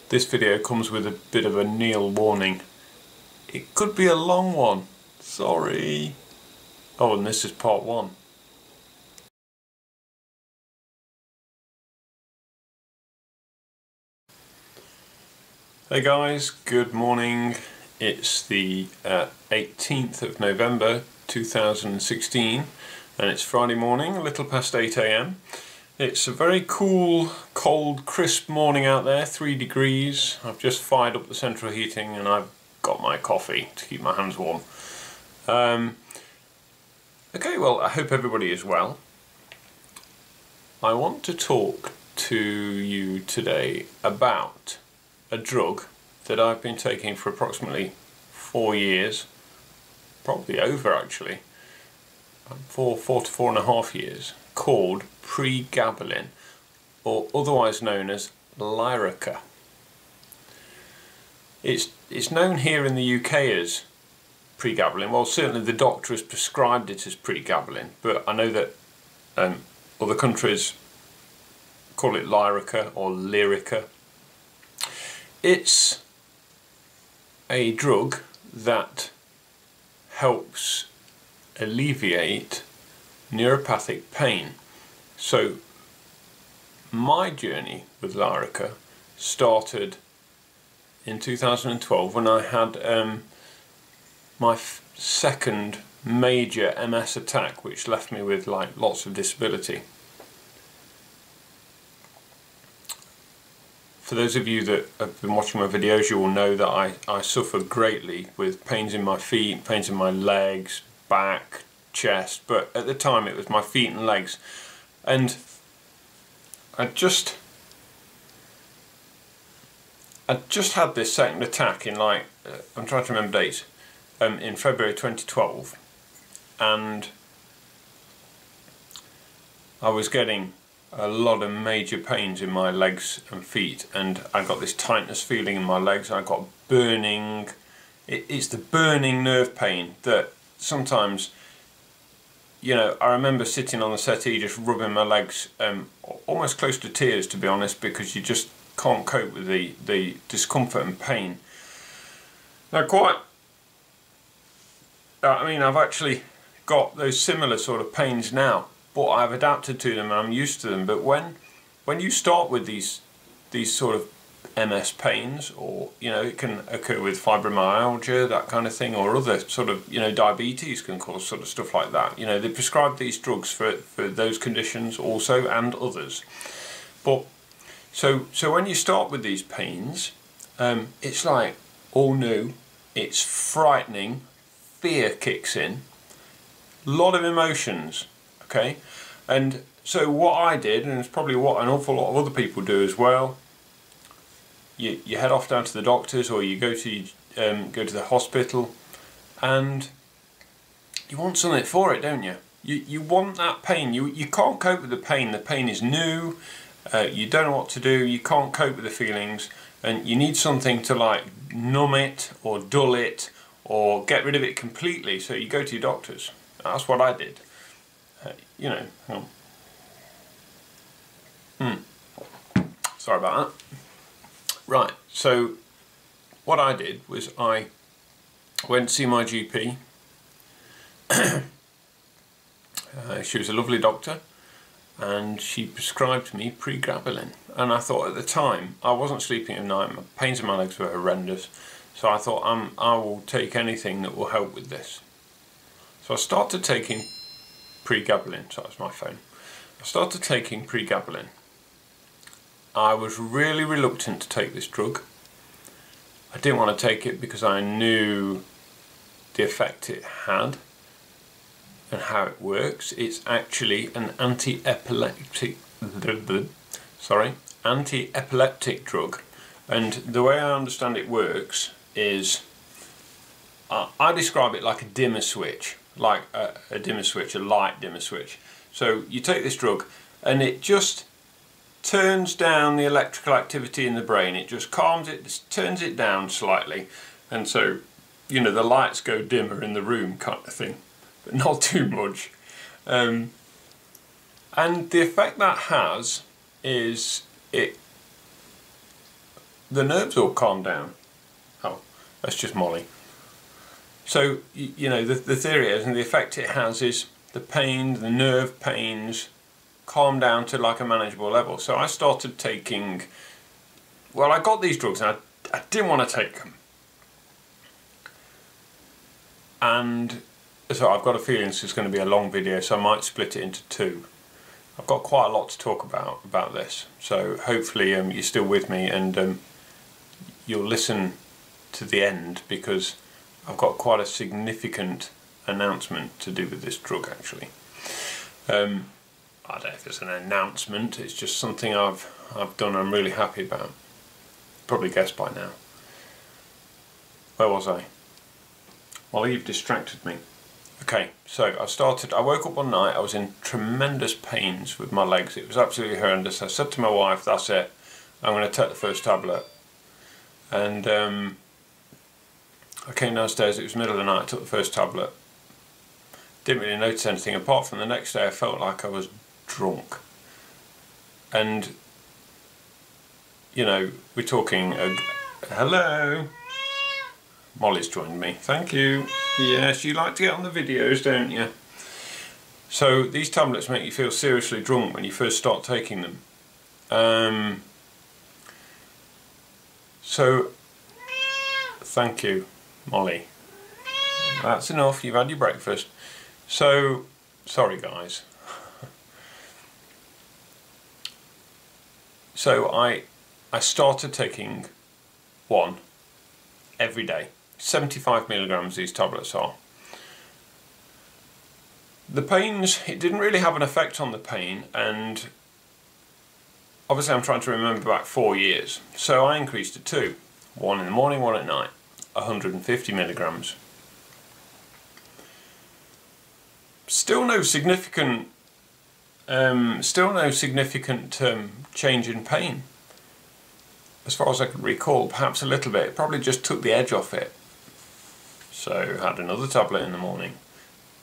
This video comes with a bit of a Neil warning. It could be a long one. Sorry. Oh, and this is part one. Hey guys, good morning. It's the 18th of November 2016 and it's Friday morning, a little past 8 AM. It's a very cool, cold, crisp morning out there, 3 degrees. I've just fired up the central heating and I've got my coffee to keep my hands warm. Okay, well, I hope everybody is well. I want to talk to you today about a drug that I've been taking for approximately 4 years, probably over actually, 4 to 4.5 years, called Pregabalin, or otherwise known as Lyrica. It's known here in the UK as Pregabalin. Well, certainly the doctor has prescribed it as Pregabalin, but I know that other countries call it Lyrica or Lyrica. It's a drug that helps alleviate neuropathic pain. So my journey with Lyrica started in 2012 when I had my second major MS attack, which left me with like lots of disability. For those of you that have been watching my videos, you will know that I suffer greatly with pains in my feet, pains in my legs, back, chest, but at the time it was my feet and legs. And I just had this second attack in like, I'm trying to remember dates, in February 2012, and I was getting a lot of major pains in my legs and feet, and I got this tightness feeling in my legs. I got burning. It's the burning nerve pain that sometimes, you know, I remember sitting on the settee just rubbing my legs, almost close to tears to be honest, because you just can't cope with the discomfort and pain. Now I mean, I've actually got those similar sort of pains now, but I've adapted to them and I'm used to them. But when you start with these sort of MS pains, or you know, it can occur with fibromyalgia, that kind of thing, or other sort of, you know, diabetes can cause sort of stuff like that. You know, they prescribe these drugs for those conditions also, and others. But so when you start with these pains, it's like all new, it's frightening, fear kicks in, a lot of emotions, okay? And so what I did, and it's probably what an awful lot of other people do as well, you head off down to the doctors, or you go to the hospital, and you want something for it, don't you? You want that pain. You can't cope with the pain. The pain is new. You don't know what to do. You can't cope with the feelings, and you need something to like numb it or dull it or get rid of it completely. So you go to your doctors. That's what I did. You know. Sorry about that. Right, so what I did was I went to see my GP. She was a lovely doctor and she prescribed me Pregabalin. And I thought at the time, I wasn't sleeping at night, my pains in my legs were horrendous. So I thought I will take anything that will help with this. So I started taking Pregabalin, so that's my phone. I started taking Pregabalin. I was really reluctant to take this drug. I didn't want to take it because I knew the effect it had and how it works. It's actually an anti-epileptic drug, and the way I understand it works is I describe it like a dimmer switch, like a dimmer switch, a light dimmer switch. So you take this drug and it just turns down the electrical activity in the brain. It just calms it, just turns it down slightly, and so, you know, the lights go dimmer in the room kind of thing, but not too much. And the effect that has is the nerves all calm down. Oh, that's just Molly. So, you know, the theory is, and the effect it has is the pain, the nerve pains calm down to like a manageable level. So I started taking, well, I got these drugs and I didn't want to take them. And so I've got a feeling this is going to be a long video, so I might split it into two. I've got quite a lot to talk about this, so hopefully you're still with me and you'll listen to the end, because I've got quite a significant announcement to do with this drug actually. I don't know if it's an announcement, it's just something I've done I'm really happy about. Probably guessed by now. Where was I? Well, you've distracted me. Okay, so I woke up one night, I was in tremendous pains with my legs. It was absolutely horrendous. I said to my wife, that's it, I'm going to take the first tablet. And I came downstairs, it was middle of the night, I took the first tablet. Didn't really notice anything, apart from the next day I felt like I was drunk. And, you know, we're talking, hello? Molly's joined me, thank you. Yes, you like to get on the videos, don't you? So these tablets make you feel seriously drunk when you first start taking them. So, thank you, Molly. That's enough, you've had your breakfast. So, sorry guys. So I started taking one every day. 75 milligrams these tablets are. The pains, it didn't really have an effect on the pain, and obviously I'm trying to remember back 4 years. So I increased to 2. One in the morning, one at night. 150 milligrams. Still no significant change in pain. As far as I could recall, perhaps a little bit. It probably just took the edge off it. So had another tablet in the morning,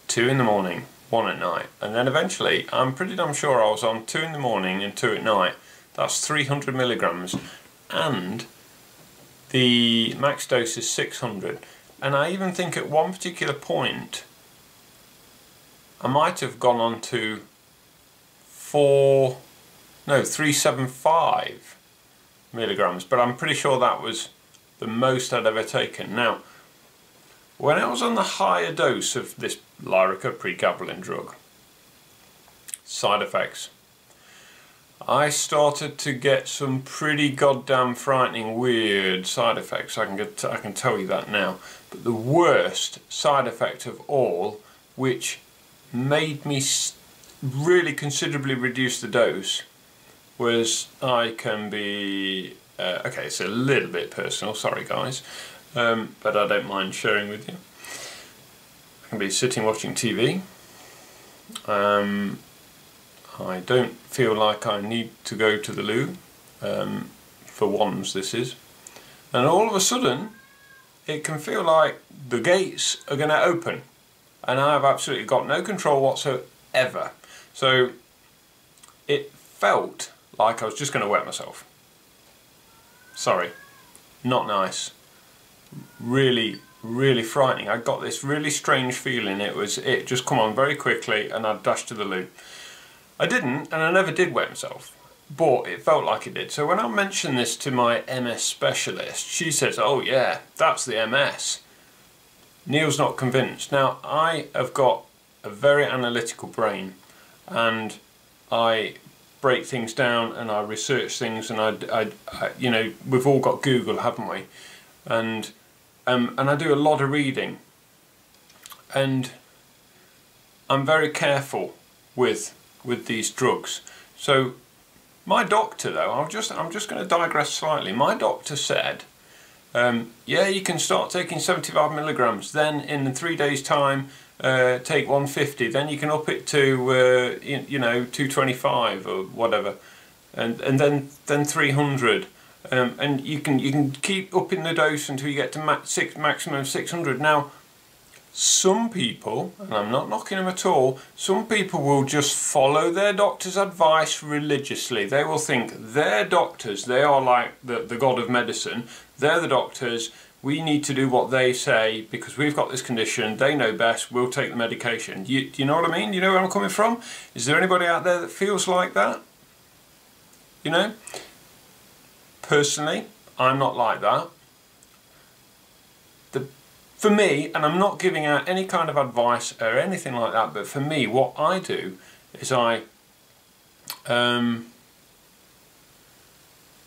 2 in the morning, 1 at night, and then eventually I'm pretty damn sure I was on 2 in the morning and 2 at night. That's 300 milligrams, and the max dose is 600. And I even think at one particular point I might have gone on to 375 milligrams, but I'm pretty sure that was the most I'd ever taken. Now, when I was on the higher dose of this Lyrica Pregablin drug, side effects, I started to get some pretty goddamn frightening, weird side effects. I can tell you that now. But the worst side effect of all, which made me really considerably reduce the dose, was I can be... okay, it's a little bit personal, sorry guys. But I don't mind sharing with you. I can be sitting watching TV. I don't feel like I need to go to the loo. For once this is. And all of a sudden, it can feel like the gates are going to open. And I have absolutely got no control whatsoever. So, it felt like I was just going to wet myself. Sorry. Not nice. Really, really frightening. I got this really strange feeling. It just come on very quickly and I dashed to the loo. I didn't, and I never did wet myself, but it felt like it did. So when I mentioned this to my MS specialist, she says, oh yeah, that's the MS. Neil's not convinced. Now, I have got a very analytical brain, and I break things down and I research things, and I you know, we've all got Google, haven't we? And I do a lot of reading, and I'm very careful with these drugs. So my doctor, though, I'm just going to digress slightly. My doctor said, yeah, you can start taking 75 milligrams, then in 3 days time take 150, then you can up it to you know, 225 or whatever, and then 300. And you can keep upping the dose until you get to maximum 600. Now, some people, and I'm not knocking them at all, some people will just follow their doctor's advice religiously. They will think they're doctors, they are like the god of medicine, they're the doctors, we need to do what they say because we've got this condition, they know best, we'll take the medication. Do you know what I mean? You know where I'm coming from? Is there anybody out there that feels like that? You know? Personally, I'm not like that. For me, and I'm not giving out any kind of advice or anything like that, but for me, what I do is you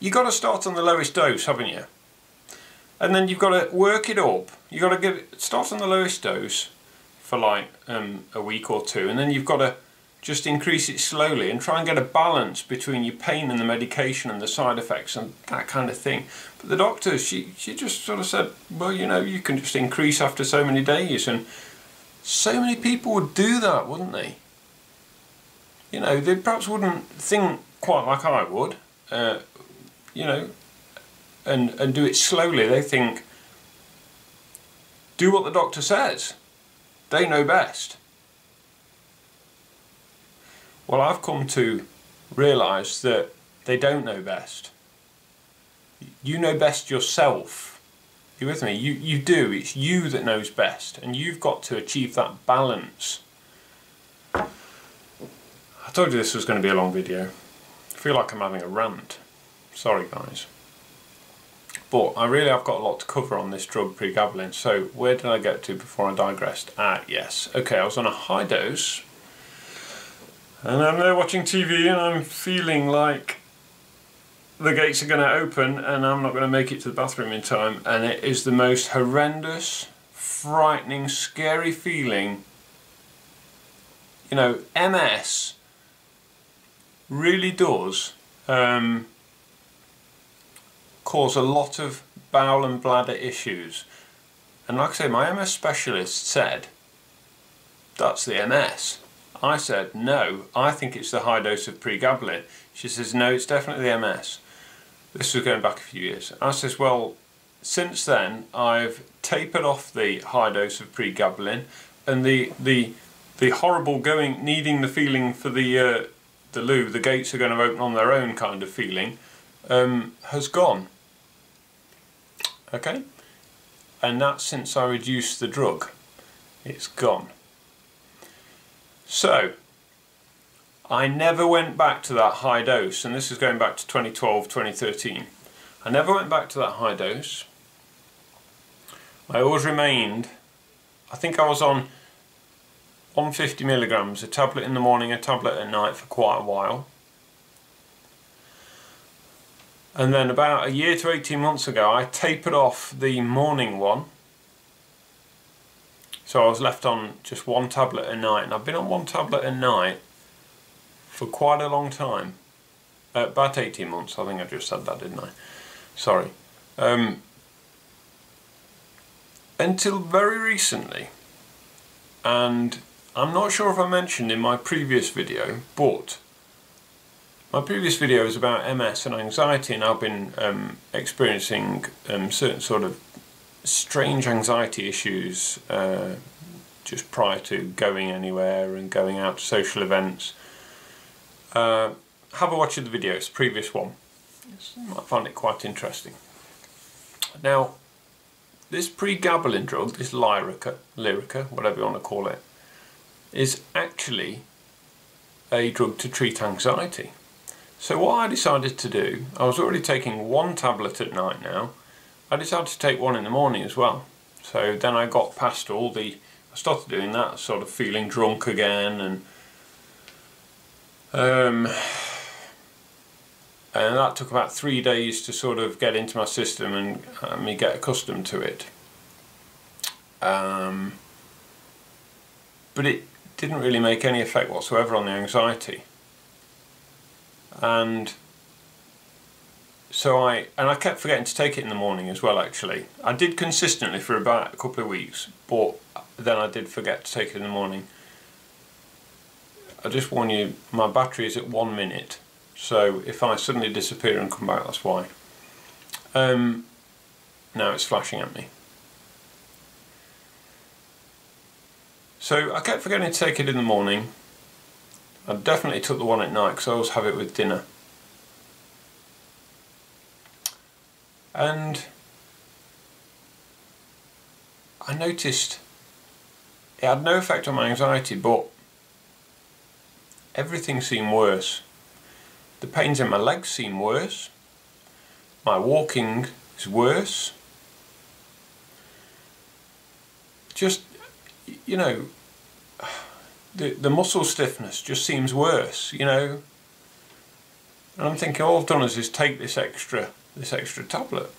got to start on the lowest dose, haven't you? And then you've got to work it up. You've got to start on the lowest dose for like a week or two, and then you've got to just increase it slowly and try and get a balance between your pain and the medication and the side effects and that kind of thing. But the doctor, she just sort of said, well, you know, you can just increase after so many days, and so many people would do that, wouldn't they? You know, they perhaps wouldn't think quite like I would, you know, and do it slowly. They think, do what the doctor says. They know best. Well, I've come to realise that they don't know best. You know best yourself. You with me? You do. It's you that knows best, and you've got to achieve that balance. I told you this was going to be a long video. I feel like I'm having a rant. Sorry, guys. But I really have got a lot to cover on this drug, Pregabalin. So where did I get to before I digressed? Yes. Okay, I was on a high dose. And I'm there watching TV and I'm feeling like the gates are going to open and I'm not going to make it to the bathroom in time, and it is the most horrendous, frightening, scary feeling. You know, MS really does cause a lot of bowel and bladder issues, and like I say, my MS specialist said that's the MS. I said, no, I think it's the high dose of Pregabalin. She says, no, it's definitely the MS. This was going back a few years. I says, well, since then, I've tapered off the high dose of Pregabalin, and the horrible needing the feeling for the loo, the gates are going to open on their own kind of feeling, has gone. Okay? And that's since I reduced the drug. It's gone. So, I never went back to that high dose, and this is going back to 2012, 2013. I never went back to that high dose. I always remained, I think I was on 150 milligrams, a tablet in the morning, a tablet at night for quite a while. And then about a year to 18 months ago, I tapered off the morning one. So I was left on just one tablet a night, and I've been on one tablet a night for quite a long time. About 18 months, I think I just said that, didn't I? Sorry. Until very recently, and I'm not sure if I mentioned in my previous video, but my previous video is about MS and anxiety, and I've been experiencing certain sort of strange anxiety issues just prior to going anywhere and going out to social events. Have a watch of the video, it's the previous one. You might find it quite interesting. Now, this Pregabalin drug, this Lyrica, whatever you want to call it, is actually a drug to treat anxiety. So what I decided to do, I was already taking one tablet at night now, I decided to take one in the morning as well. So then I got past all the, I started doing that, sort of feeling drunk again, and that took about 3 days to sort of get into my system and me get accustomed to it. But it didn't really make any effect whatsoever on the anxiety. And so I kept forgetting to take it in the morning as well, actually. I did consistently for about a couple of weeks, but then I did forget to take it in the morning. I just warn you, my battery is at 1 minute, so if I suddenly disappear and come back, that's why. Now it's flashing at me. So I kept forgetting to take it in the morning. I definitely took the one at night because I always have it with dinner. And I noticed it had no effect on my anxiety, but everything seemed worse. The pains in my legs seem worse. My walking is worse. Just, you know, the muscle stiffness just seems worse, you know. And I'm thinking all I've done is take this extra tablet.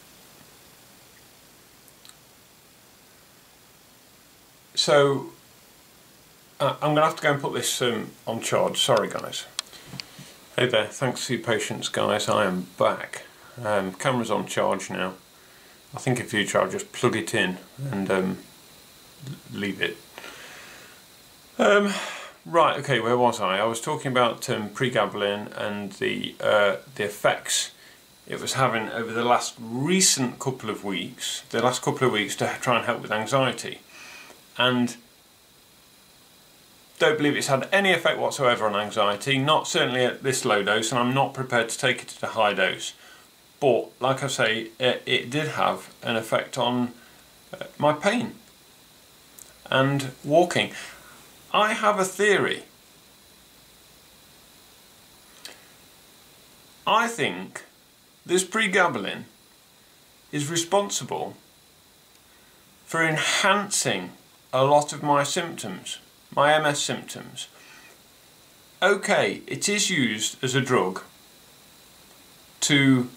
So I'm going to have to go and put this on charge. Sorry guys. Hey there, thanks for your patience guys, I am back. Camera's on charge now. I think in future I'll just plug it in and leave it. Right, okay, where was I? I was talking about Pregablin and the effects it was having over the last couple of weeks to try and help with anxiety. And don't believe it's had any effect whatsoever on anxiety, not certainly at this low dose, and I'm not prepared to take it at a high dose. But, like I say, it did have an effect on my pain and walking. I have a theory. I think this Pregabalin is responsible for enhancing a lot of my symptoms, my MS symptoms. Okay, it is used as a drug to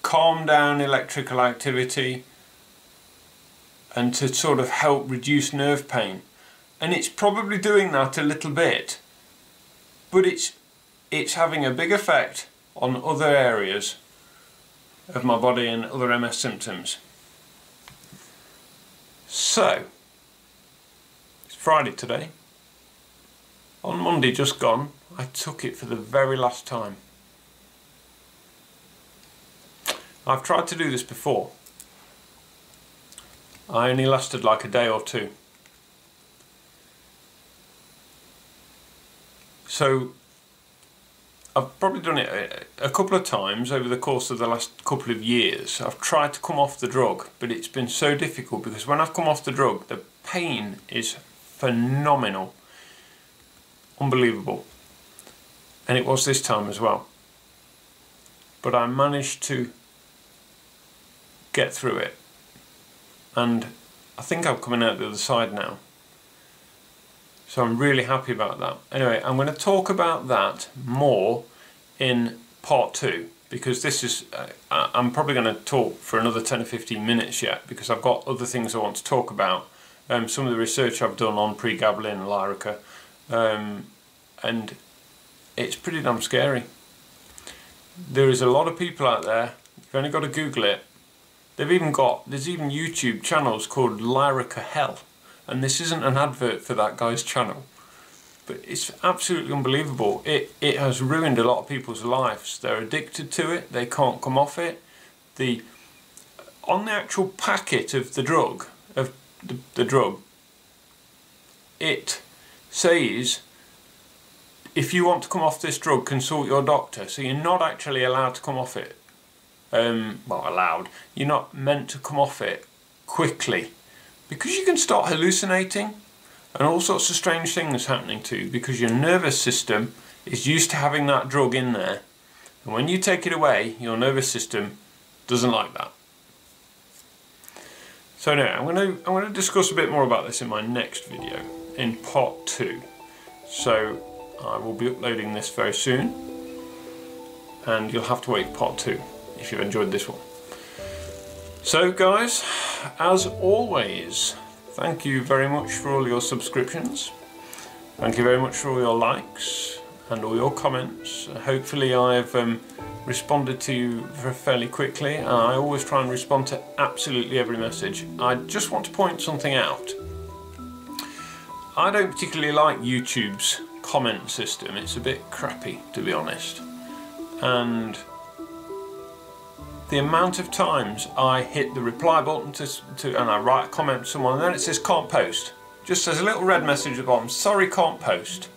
calm down electrical activity and to sort of help reduce nerve pain. And it's probably doing that a little bit, but it's having a big effect on other areas of my body and other MS symptoms. So, it's Friday today. On Monday just gone, I took it for the very last time. I've tried to do this before. I only lasted like a day or two. So I've probably done it a couple of times over the course of the last couple of years. I've tried to come off the drug, but it's been so difficult because when I've come off the drug, the pain is phenomenal, unbelievable. And it was this time as well. But I managed to get through it. And I think I'm coming out the other side now. So I'm really happy about that. Anyway, I'm going to talk about that more in part 2, because this is, I'm probably going to talk for another 10 or 15 minutes yet, because I've got other things I want to talk about. Some of the research I've done on Pregablin and Lyrica, and it's pretty damn scary. There is a lot of people out there, you've only got to Google it. There's even YouTube channels called Lyrica Hell. And this isn't an advert for that guy's channel, but it's absolutely unbelievable. It has ruined a lot of people's lives. They're addicted to it, they can't come off it. On the actual packet of the drug, it says, if you want to come off this drug, consult your doctor. So you're not actually allowed to come off it. Well, allowed. You're not meant to come off it quickly, because you can start hallucinating and all sorts of strange things happening to you, because your nervous system is used to having that drug in there, and when you take it away, your nervous system doesn't like that. So anyway, I'm going to discuss a bit more about this in my next video, in part 2. So I will be uploading this very soon, and you'll have to wait for part 2 if you've enjoyed this one. So guys, as always, thank you very much for all your subscriptions. Thank you very much for all your likes and all your comments. Hopefully I've responded to you fairly quickly. I always try and respond to absolutely every message. I just want to point something out. I don't particularly like YouTube's comment system. It's a bit crappy, to be honest. And the amount of times I hit the reply button and I write a comment to someone and then it says can't post. just says a little red message at the bottom, sorry can't post.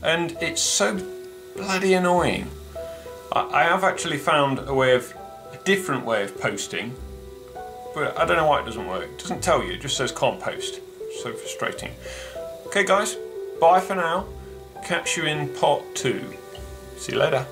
And it's so bloody annoying. I have actually found a different way of posting, but I don't know why it doesn't work. It doesn't tell you, it just says can't post. So frustrating. Okay guys, bye for now. Catch you in part 2. See you later.